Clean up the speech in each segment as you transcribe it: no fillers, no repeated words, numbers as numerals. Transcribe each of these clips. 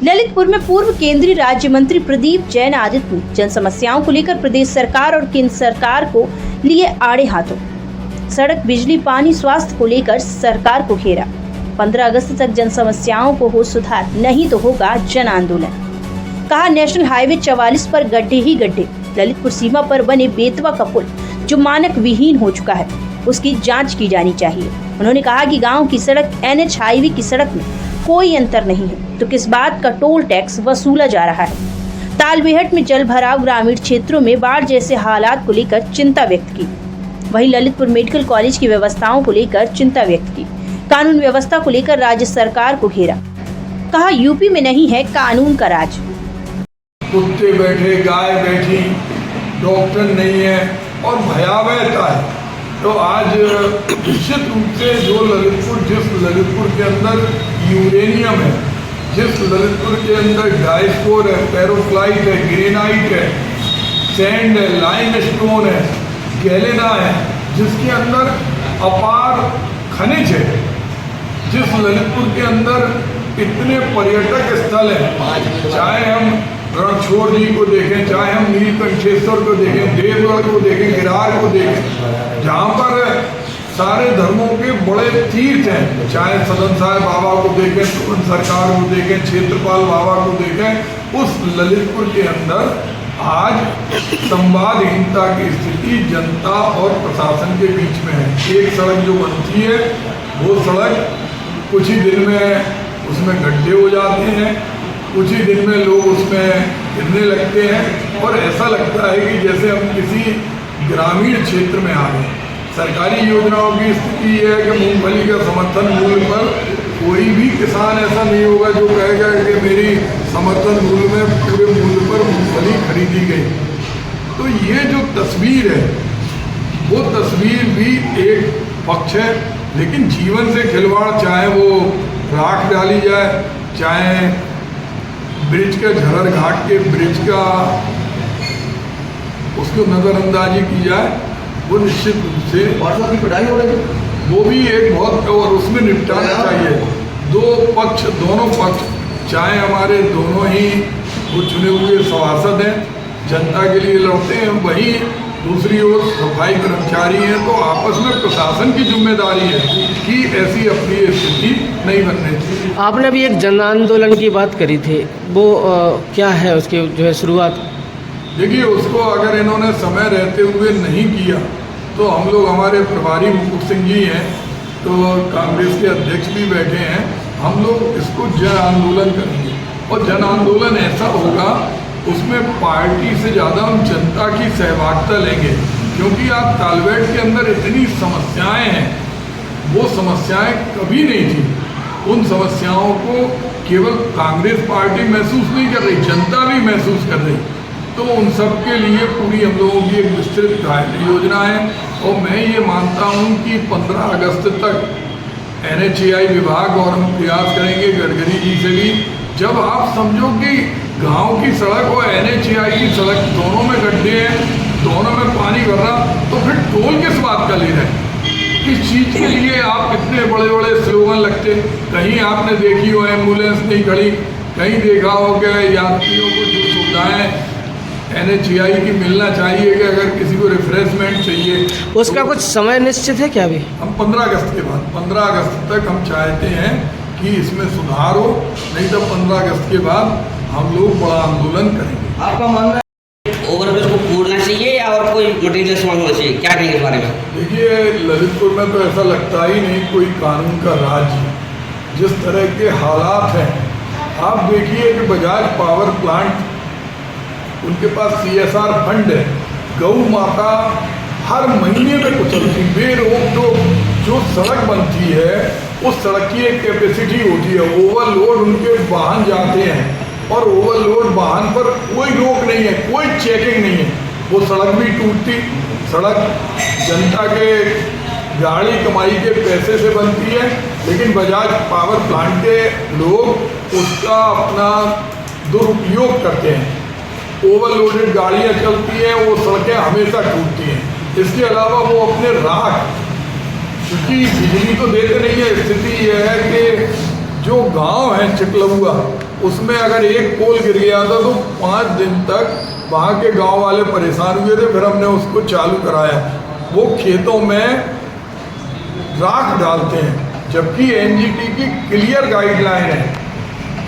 ललितपुर में पूर्व केंद्रीय राज्य मंत्री प्रदीप जैन आदित्य जन समस्याओं को लेकर प्रदेश सरकार और केंद्र सरकार को लिए आड़े हाथों। सड़क, बिजली, पानी, स्वास्थ्य को लेकर सरकार को घेरा। 15 अगस्त तक जन समस्याओं को हो सुधार, नहीं तो होगा जन आंदोलन। कहा, नेशनल हाईवे 44 पर गड्ढे ही गड्ढे। ललितपुर सीमा पर बने बेतवा का पुल जो मानक विहीन हो चुका है, उसकी जांच की जानी चाहिए। उन्होंने कहा कि गांव की सड़क NH हाईवे की सड़क में कोई अंतर नहीं है, तो किस बात का टोल टैक्स वसूला जा रहा है। तालबेहट में जल भराव, ग्रामीण क्षेत्रों में बाढ़ जैसे हालात को लेकर चिंता व्यक्त की। वहीं ललितपुर मेडिकल कॉलेज की व्यवस्थाओं को लेकर चिंता व्यक्त की। कानून व्यवस्था को लेकर राज्य सरकार को घेरा। कहा, यूपी में नहीं है कानून का राज। कुत्ते बैठे, गाय बैठी, डॉक्टर नहीं है और भयावहता है। तो आज निश्चित रूप से जो जिस ललितपुर के अंदर यूरेनियम है, जिस ललितपुर के अंदर डाइस्कोर है, पेरोफ्लाइट है, ग्रेनाइट है, सैंड है, लाइमस्टोन है, गैलेना है, जिसके अंदर अपार खनिज है, जिस ललितपुर के अंदर इतने पर्यटक स्थल हैं, चाहे हम रणछोड़ जी को देखें, चाहे हम नीलकंठेश्वर को देखें, देवगढ़ को देखें, गिरार को देखें, जहाँ पर सारे धर्मों के बड़े तीर्थ हैं, चाहे सदन साहब बाबा को देखें, सुमन सरकार को देखें, क्षेत्रपाल बाबा को देखें, उस ललितपुर के अंदर आज संवादहीनता की स्थिति जनता और प्रशासन के बीच में है। एक सड़क जो बनती है, वो सड़क कुछ ही दिन में उसमें गड्ढे हो जाते हैं, कुछ ही दिन में लोग उसमें गिरने लगते हैं और ऐसा लगता है कि जैसे हम किसी ग्रामीण क्षेत्र में आ गए। सरकारी योजनाओं की स्थिति ये है कि मूंगफली का समर्थन मूल्य पर कोई भी किसान ऐसा नहीं होगा जो कहेगा कि मेरी समर्थन मूल्य में पूरे मूल्य पर मूंगफली खरीदी गई। तो ये जो तस्वीर है, वो तस्वीर भी एक पक्ष है, लेकिन जीवन से खिलवाड़, चाहे वो राख डाली जाए, चाहे ब्रिज का झरर घाट के ब्रिज का उसको नज़रअंदाजी की जाए, वो निश्चित रूप से की पिटाई हो रही है, वो भी एक बहुत, और उसमें निपटाना चाहिए। दोनों पक्ष, चाहे हमारे दोनों ही वो चुने हुए सभासद हैं, जनता के लिए लड़ते हैं, वहीं दूसरी ओर सफाई कर्मचारी हैं, तो आपस में प्रशासन की जिम्मेदारी है कि ऐसी अप्रिय स्थिति नहीं बनने चाहिए। आपने अभी एक जन आंदोलन की बात करी थी, वो क्या है उसकी जो है शुरुआत? देखिए, उसको अगर इन्होंने समय रहते हुए नहीं किया तो हम लोग, हमारे प्रभारी मुकुट सिंह जी हैं, तो कांग्रेस के अध्यक्ष भी बैठे हैं, हम लोग इसको जन आंदोलन करेंगे। और जन आंदोलन ऐसा होगा, उसमें पार्टी से ज़्यादा हम जनता की सहभागिता लेंगे, क्योंकि आप तालबेहट के अंदर इतनी समस्याएं हैं, वो समस्याएं कभी नहीं थी। उन समस्याओं को केवल कांग्रेस पार्टी महसूस नहीं कर रही, जनता भी महसूस कर रही। तो उन सब के लिए पूरी हम लोगों की एक विस्तृत योजना है, और मैं ये मानता हूँ कि 15 अगस्त तक NHAI विभाग, और हम प्रयास करेंगे गडकरी जी से भी, जब आप समझो कि गांव की सड़क और NHAI की सड़क दोनों में गड्ढे हैं, दोनों में पानी भर रहा, तो फिर टोल किस बात का ले रहे हैं? किस चीज़ के लिए आप इतने बड़े बड़े स्लोगन लगते? कहीं आपने देखी हो एम्बुलेंस नहीं खड़ी, कहीं देखा हो कि यात्रियों को जो सुविधाएं NHAI की मिलना चाहिए, कि अगर किसी को रिफ्रेशमेंट चाहिए उसका तो कुछ समय निश्चित है क्या अभी? हम 15 अगस्त के बाद, 15 अगस्त तक हम चाहते हैं कि इसमें सुधार हो, नहीं तो 15 अगस्त के बाद हम लोग बड़ा आंदोलन करेंगे। आपका मानना है ओवरब्रिज को कूदना चाहिए या और कोई मटेरियल सामान होना चाहिए, क्या कहेंगे इस बारे में? देखिए, ललितपुर में तो ऐसा लगता ही नहीं कोई कानून का राज है। जिस तरह के हालात हैं, आप देखिए कि बजाज पावर प्लांट, उनके पास CSR फंड है, गौ माता हर महीने में कुचलती, बेरोक टोक जो सड़क बनती है, उस सड़क की एक कैपेसिटी होती है, ओवरलोड उनके वाहन जाते हैं, और ओवरलोड वाहन पर कोई रोक नहीं है, कोई चेकिंग नहीं है, वो सड़क भी टूटती। सड़क जनता के गाड़ी कमाई के पैसे से बनती है, लेकिन बजाज पावर प्लांट के लोग उसका अपना दुरुपयोग करते हैं। ओवरलोडेड गाड़ियाँ चलती हैं, वो सड़कें हमेशा टूटती हैं। इसके अलावा वो अपने राख, क्योंकि बिजली तो देते नहीं है, स्थिति यह है कि जो गांव है चिकलौआ, उसमें अगर एक पोल गिर गया था तो 5 दिन तक वहाँ के गांव वाले परेशान हुए थे। फिर हमने उसको चालू कराया। वो खेतों में राख डालते हैं, जबकि एनजीटी की क्लियर गाइडलाइन है,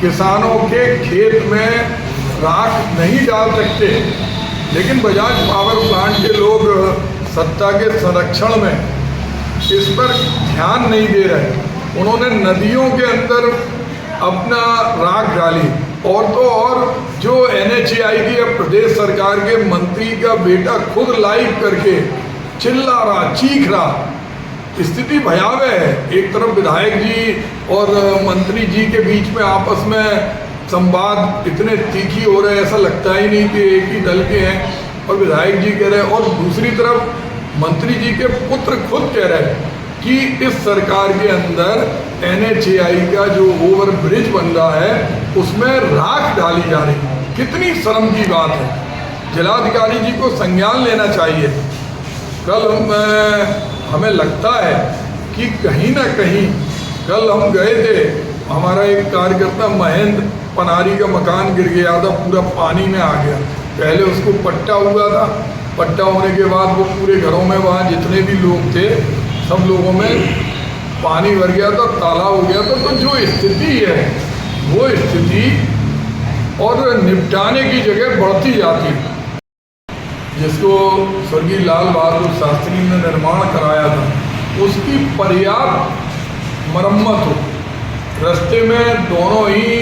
किसानों के खेत में राख नहीं डाल सकते। लेकिन बजाज पावर प्लांट के लोग सत्ता के संरक्षण में इस पर ध्यान नहीं दे रहे। उन्होंने नदियों के अंदर अपना राख डाली। और तो और जो NHAI की अब प्रदेश सरकार के मंत्री का बेटा खुद लाइव करके चिल्ला रहा, चीख रहा, स्थिति भयावह है। एक तरफ विधायक जी और मंत्री जी के बीच में आपस में संवाद इतने तीखी हो रहे हैं, ऐसा लगता ही नहीं कि एक ही दल के हैं और विधायक जी कह रहे हैं। और दूसरी तरफ मंत्री जी के पुत्र खुद कह रहे हैं कि इस सरकार के अंदर NHAI का जो ओवर ब्रिज बन रहा है उसमें राख डाली जा रही। कितनी शर्म की बात है। जिलाधिकारी जी को संज्ञान लेना चाहिए। कल हमें लगता है कि कहीं ना कहीं, कल हम गए थे, हमारा एक कार्यकर्ता महेंद्र पनारी का मकान गिर गया था, पूरा पानी में आ गया। पहले उसको पट्टा हुआ था, पट्टा होने के बाद वो पूरे घरों में वहाँ जितने भी लोग थे सब लोगों में पानी भर गया था, तालाब हो गया था। तो जो स्थिति है वो स्थिति और निपटाने की जगह बढ़ती जाती है। जिसको स्वर्गीय लाल बहादुर शास्त्री ने निर्माण कराया था उसकी पर्याप्त मरम्मत हो। रास्ते में दोनों ही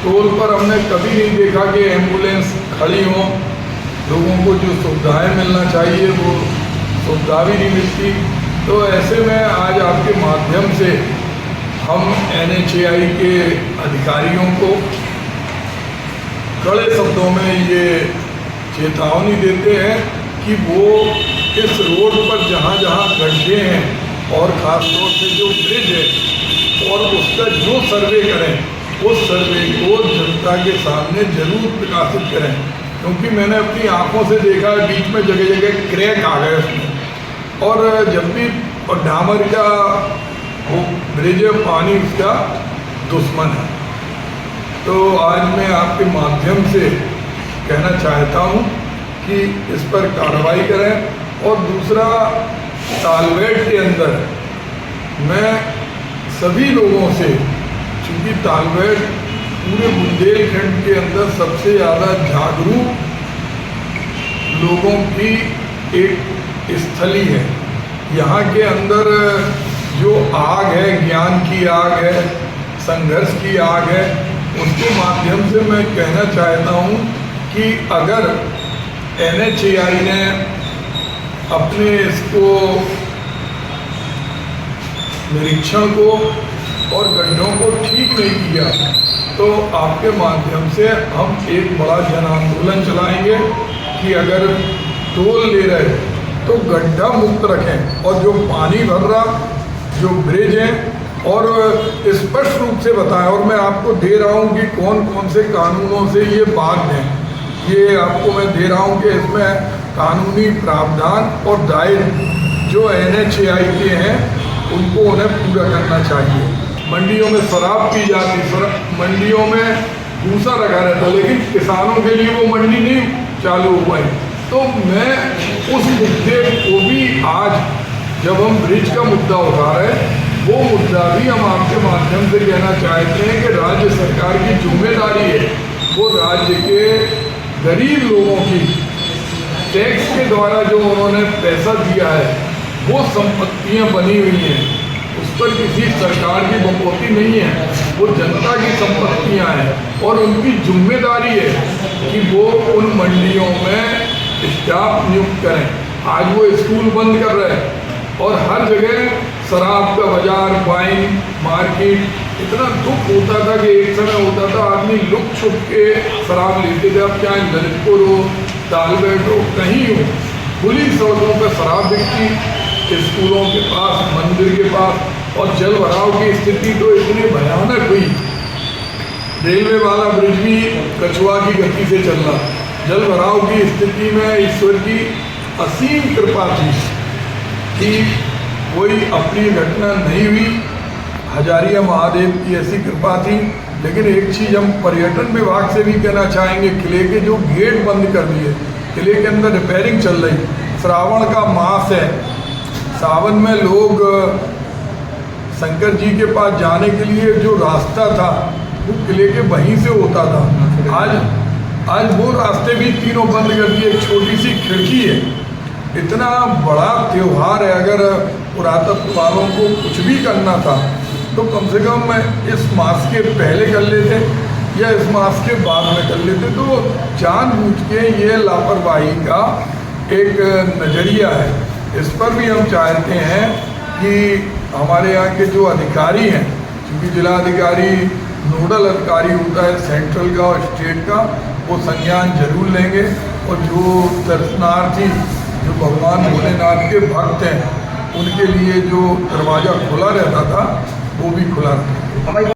टोल पर हमने कभी नहीं देखा कि एम्बुलेंस खड़ी हो। लोगों को जो सुविधाएं मिलना चाहिए वो सुविधा भी नहीं मिलती। तो ऐसे में आज आपके माध्यम से हम NHAI के अधिकारियों को कड़े शब्दों में ये चेतावनी देते हैं कि वो इस रोड पर जहाँ जहाँ गड्ढे हैं और ख़ास तौर से जो ब्रिज है और उसका जो सर्वे करें उस सर्वे को जनता के सामने जरूर प्रकाशित करें। क्योंकि मैंने अपनी आंखों से देखा है बीच में जगह जगह क्रैक आ गए उसमें। और जब भी और डामर का वो ब्रिज पानी उसका दुश्मन है। तो आज मैं आपके माध्यम से कहना चाहता हूँ कि इस पर कार्रवाई करें। और दूसरा, तालबेट के अंदर मैं सभी लोगों से, चूँकि तालबेट पूरे बुंदेलखंड के अंदर सबसे ज़्यादा जागरूक लोगों की एक स्थली है। यहाँ के अंदर जो आग है, ज्ञान की आग है, संघर्ष की आग है, उसके माध्यम से मैं कहना चाहता हूँ कि अगर NHAI ने अपने इसको निरीक्षण को और गड्ढों को ठीक नहीं किया तो आपके माध्यम से हम एक बड़ा जन आंदोलन चलाएंगे कि अगर टोल ले रहे तो गड्ढा मुक्त रखें। और जो पानी भर रहा, जो ब्रिज है, और स्पष्ट रूप से बताएं। और मैं आपको दे रहा हूँ कि कौन कौन से कानूनों से ये बाध्य हैं। ये आपको मैं दे रहा हूँ कि इसमें कानूनी प्रावधान और दायरे जो NHAI के हैं उनको उन्हें पूरा करना चाहिए। मंडियों में शराब पी जाती, मंडियों में भूसा रखा रहता, लेकिन किसानों के लिए वो मंडी नहीं चालू हुआ है। तो मैं उस मुद्दे को भी आज जब हम ब्रिज का मुद्दा उठा रहे हैं, वो मुद्दा भी हम आपके माध्यम से कहना चाहते हैं कि राज्य सरकार की जिम्मेदारी है वो राज्य के गरीब लोगों की टैक्स के द्वारा जो उन्होंने पैसा दिया है वो संपत्तियां बनी हुई हैं, उस पर किसी सरकार की बकौती नहीं है, वो जनता की संपत्तियां हैं। और उनकी जिम्मेदारी है कि वो उन मंडियों में स्टाफ नियुक्त करें। आज वो स्कूल बंद कर रहे हैं और हर जगह शराब का बाजार, वाइन मार्केट। इतना दुख होता था कि एक समय होता था आदमी लुक छुप के शराब लेते थे। अब चाहे ललितपुर हो, तालबेट हो, कहीं हो, खुली सड़कों पर शराब बिकती, स्कूलों के पास, मंदिर के पास। और जल भराव की स्थिति तो इतनी भयानक हुई, रेलवे वाला ब्रिज भी कछुआ की गति से चल रहा। जल भराव की स्थिति में ईश्वर की असीम कृपा थी कि कोई अप्रिय घटना नहीं हुई। हजारिया महादेव की ऐसी कृपा थी लेकिन एक चीज़ हम पर्यटन विभाग से भी कहना चाहेंगे, किले के जो गेट बंद कर दिए, किले के अंदर रिपेयरिंग चल रही, श्रावण का मास है, सावन में लोग शंकर जी के पास जाने के लिए जो रास्ता था वो किले के वहीं से होता था। आज वो रास्ते भी तीनों बंद कर दिए। एक छोटी सी खिड़की है। इतना बड़ा त्यौहार है, अगर पुरातत्व वालों को कुछ भी करना था तो कम से कम इस मास के पहले कर लेते या इस मास के बाद में कर लेते। तो जानबूझ के ये लापरवाही का एक नज़रिया है। इस पर भी हम चाहते हैं कि हमारे यहाँ के जो अधिकारी हैं, क्योंकि जिला अधिकारी नोडल अधिकारी होता है सेंट्रल का और स्टेट का, वो संज्ञान जरूर लेंगे और जो दर्शनार्थी जो भगवान भोलेनाथ के भक्त हैं उनके लिए जो दरवाज़ा खुला रहता था वो भी खुला रखेंगे।